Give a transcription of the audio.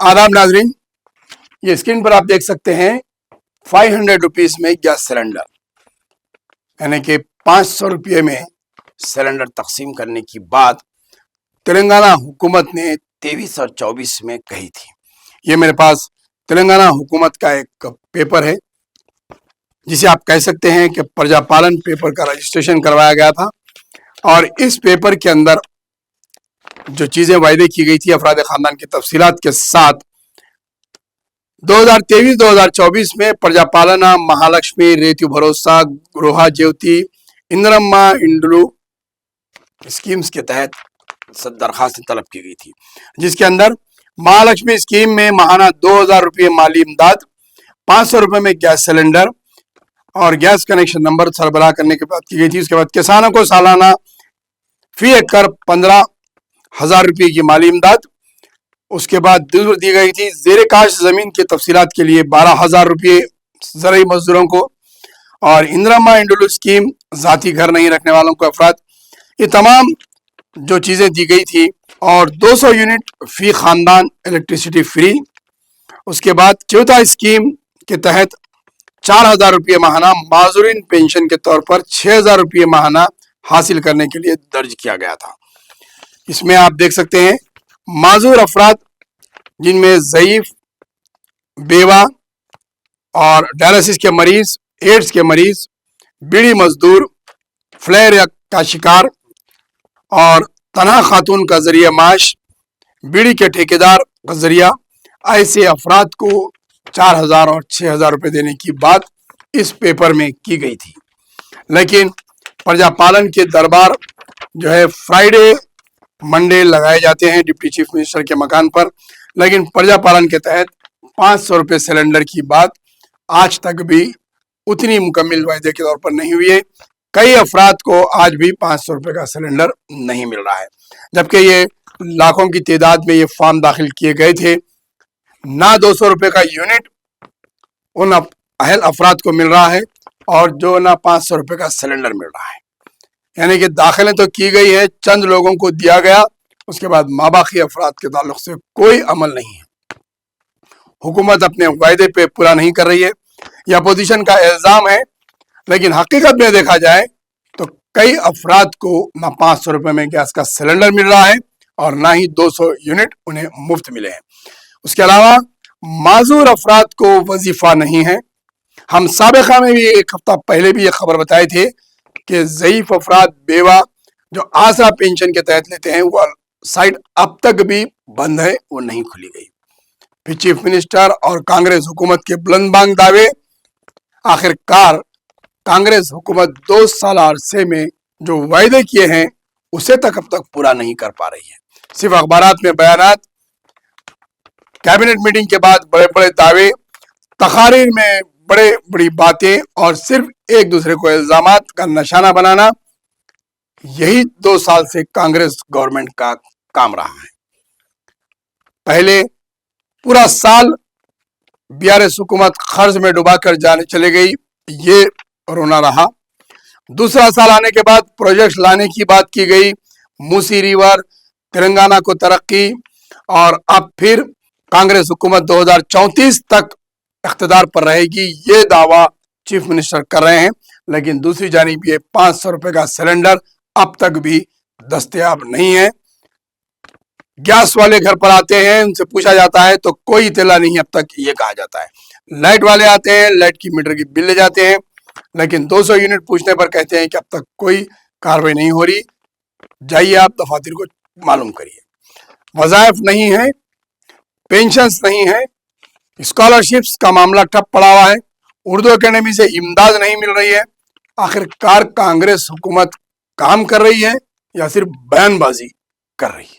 आदाब नाजरीन, ये स्क्रीन पर आप देख सकते हैं 500 रुपीज में गैस सिलेंडर, यानी कि 500 रुपये में सिलेंडर तकसीम करने की बात तेलंगाना हुकूमत ने 23 और 24 में कही थी। ये मेरे पास तेलंगाना हुकूमत का एक पेपर है जिसे आप कह सकते हैं कि प्रजापालन पेपर का रजिस्ट्रेशन करवाया गया था, और इस पेपर के अंदर जो चीजें वायदे की गई थी अफराद खानदान की तफसीलात के साथ 2023-2024 में प्रजापालना, महालक्ष्मी, रेतु भरोसा, गृह ज्योति, इंदिरम्मा इंडलू स्कीम्स के तहत दरखास्त तलब की गई थी, जिसके अंदर महालक्ष्मी स्कीम में माहाना 2000 रुपये माली इमदाद, 500 रुपये में गैस सिलेंडर और गैस कनेक्शन नंबर सरबराह करने की बात की गई थी। उसके बाद किसानों को सालाना फी एकड़ 15,000 रुपये की माली इमदाद। उसके बाद दी गई थी जेर काश जमीन की तफसीलात के लिए 12,000 रुपये ज़राई मजदूरों को, और इंदिरम्मा इंडलू स्कीम जाती घर नहीं रखने वालों को अफराद, ये तमाम जो चीज़ें दी गई थी, और 200 यूनिट फी खानदान इलेक्ट्रिसिटी फ्री। उसके बाद चौथा स्कीम के तहत 4,000 रुपये माहाना माजूरीन पेंशन के तौर पर 6,000 रुपये माहाना हासिल करने के लिए दर्ज किया गया था। इसमें आप देख सकते हैं माजूर अफराद जिनमें ज़ईफ, बेवा और डायलिसिस के मरीज, एड्स के मरीज, बीड़ी मजदूर, फ्लेयर का शिकार और तनहा खातून का जरिया माश, बीड़ी के ठेकेदार का जरिया, ऐसे अफराद को 4,000 और 6,000 रुपये देने की बात इस पेपर में की गई थी। लेकिन प्रजापालन के दरबार जो है फ्राइडे मंडे लगाए जाते हैं डिप्टी चीफ मिनिस्टर के मकान पर, लेकिन प्रजापालन के तहत 500 रुपये सिलेंडर की बात आज तक भी उतनी मुकम्मल वायदे के तौर पर नहीं हुई है। कई अफराद को आज भी 500 रुपये का सिलेंडर नहीं मिल रहा है, जबकि ये लाखों की तादाद में ये फॉर्म दाखिल किए गए थे। ना 200 रुपये का यूनिट उन अहल अफराद को मिल रहा है, और जो ना 500 रुपये का सिलेंडर मिल रहा है, यानी कि दाखिलें तो की गई है, चंद लोगों को दिया गया, उसके बाद माबाकी अफराद के ताल्लुक से कोई अमल नहीं है। हुकूमत अपने वायदे पे पूरा नहीं कर रही है, यह अपोजिशन का इल्ज़ाम है, लेकिन हकीकत में देखा जाए तो कई अफराद को ना 500 रुपये में गैस का सिलेंडर मिल रहा है और ना ही 200 यूनिट उन्हें मुफ्त मिले हैं। उसके अलावा माजूर अफराद को वजीफा नहीं है। हम साबिक़ा में भी एक हफ्ता पहले भी ये खबर बताए थे कि ज़ईफ अफराद, बेवा जो आसरा पेंशन के तहत लेते हैं, वो साइट अब तक भी बंद है, वो नहीं खुली गई। फिर चीफ मिनिस्टर और कांग्रेस हुकूमत के बुलंदबांग दावे, आखिरकार कांग्रेस हुकूमत 2 साल अरसे में जो वायदे किए हैं उसे तक अब तक पूरा नहीं कर पा रही है। सिर्फ अखबारात में बयानात, कैबिनेट मीटिंग के बाद बड़े बड़े दावे, तकारीर में बड़े बड़ी बातें, और सिर्फ एक दूसरे को इल्जामात का निशाना बनाना, यही 2 साल से कांग्रेस गवर्नमेंट का काम रहा है। पहले पूरा साल बीआरएस हुकूमत कर्ज में डुबाकर जाने चले गई, ये रोना रहा। दूसरा साल आने के बाद प्रोजेक्ट लाने की बात की गई, मूसी रिवर, तेलंगाना को तरक्की, और अब फिर कांग्रेस हुकूमत 2034 तक इख्तिदार पर रहेगी, ये दावा चीफ मिनिस्टर कर रहे हैं। लेकिन दूसरी जानिब ये 500 रुपये का सिलेंडर अब तक भी दस्तयाब नहीं है। गैस वाले घर पर आते हैं, उनसे पूछा जाता है तो कोई इत्तला नहीं अब तक, ये कहा जाता है। लाइट वाले आते हैं, लाइट की मीटर की बिल ले जाते हैं, लेकिन 200 यूनिट पूछने पर कहते हैं कि अब तक कोई कार्रवाई नहीं हो रही। जाइए आप दफातर को मालूम करिए। वज़ाइफ नहीं है, पेंशन्स नहीं है, स्कॉलरशिप्स का मामला ठप पड़ा हुआ है, उर्दू एकेडमी से इमदाद नहीं मिल रही है। आखिरकार कांग्रेस हुकूमत काम कर रही है या सिर्फ बयानबाजी कर रही है?